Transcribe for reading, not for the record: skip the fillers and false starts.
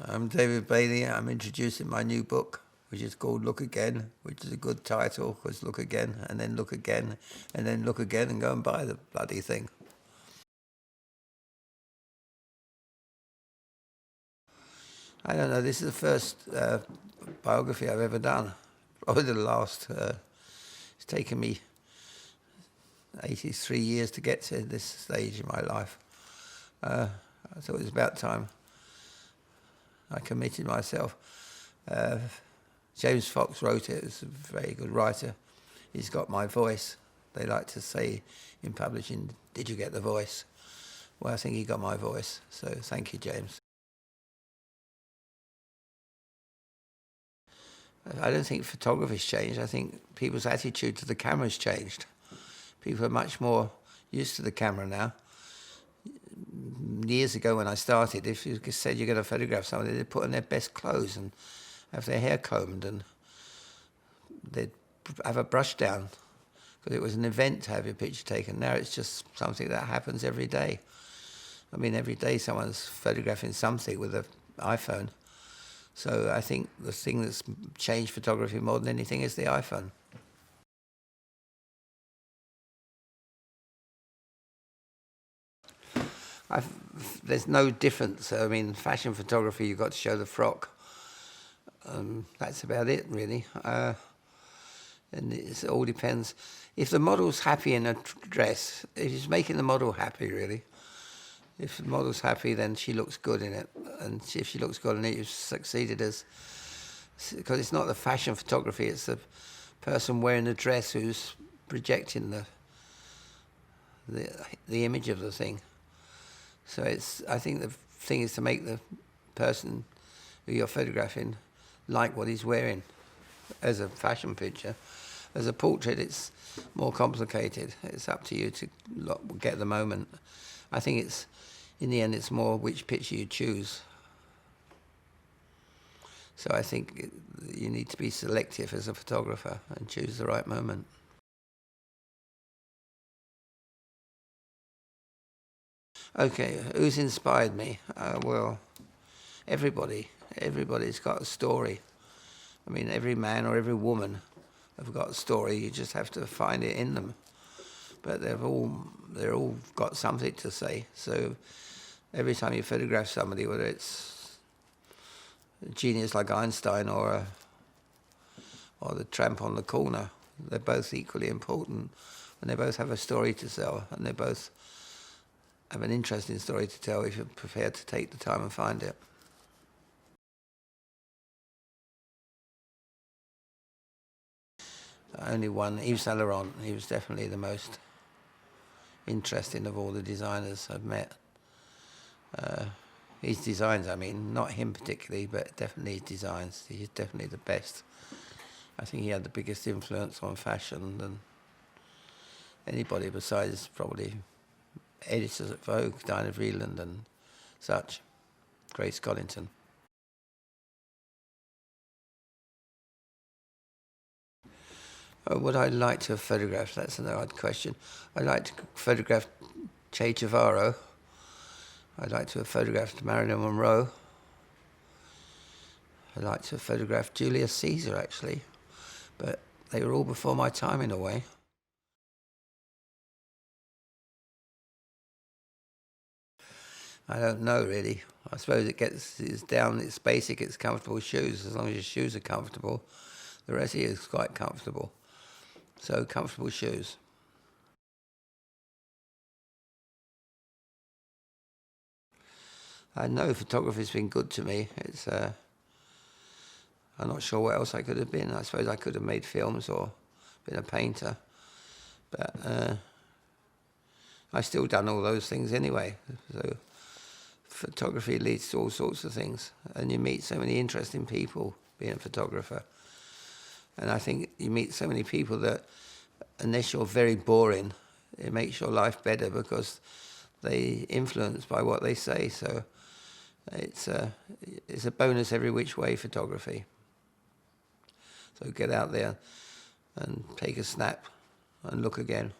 I'm David Bailey. I'm introducing my new book, which is called Look Again, which is a good title because look again and then look again and then look again and go and buy the bloody thing. I don't know, this is the first biography I've ever done. Probably the last. It's taken me 83 years to get to this stage in my life. I thought it was about time I committed myself. James Fox wrote it. He's a very good writer. He's got my voice. They like to say in publishing, did you get the voice? Well, I think he got my voice. So thank you, James. I don't think photography's changed. I think people's attitude to the camera's changed. People are much more used to the camera now. Years ago when I started, if you said you're going to photograph somebody, they'd put on their best clothes and have their hair combed and they'd have a brush down because it was an event to have your picture taken. Now it's just something that happens every day. I mean, every day someone's photographing something with an iPhone. So I think the thing that's changed photography more than anything is the iPhone. There's no difference. I mean, fashion photography, you've got to show the frock. That's about it, really. And it all depends. If the model's happy in a dress, if she's making the model happy, really. If the model's happy, then she looks good in it. And if she looks good in it, you've succeeded as... Because it's not the fashion photography, it's the person wearing the dress who's projecting the image of the thing. So I think the thing is to make the person who you're photographing like what he's wearing as a fashion picture. As a portrait, it's more complicated. It's up to you to get the moment. I think in the end, it's more which picture you choose. So I think you need to be selective as a photographer and choose the right moment. Okay, who's inspired me? Well, everybody. Everybody's got a story. I mean, every man or every woman have got a story. You just have to find it in them. But they're all got something to say. So every time you photograph somebody, whether it's a genius like Einstein or the tramp on the corner, they're both equally important, and they both have a story to tell, and they both have an interesting story to tell if you're prepared to take the time and find it. Only one, Yves Saint Laurent. He was definitely the most interesting of all the designers I've met. His designs, I mean, not him particularly, but definitely his designs. He's definitely the best. I think he had the biggest influence on fashion than anybody besides probably editors at Vogue, Diana Vreeland and such, Grace Collington. Oh, would I like to have photographed? That's an odd question. I'd like to photograph Che Guevara. I'd like to have photographed Marilyn Monroe. I'd like to have photographed Julius Caesar, actually. But they were all before my time in a way. I don't know, really. I suppose it's down, it's basic, it's comfortable shoes. As long as your shoes are comfortable, the rest of you is quite comfortable. So, comfortable shoes. I know photography's been good to me. I'm not sure what else I could have been. I suppose I could have made films or been a painter. But I've still done all those things anyway. So photography leads to all sorts of things. And you meet so many interesting people being a photographer. And I think you meet so many people that, unless you're very boring, it makes your life better because they influenced by what they say. So it's a bonus every which way, photography. So get out there and take a snap and look again.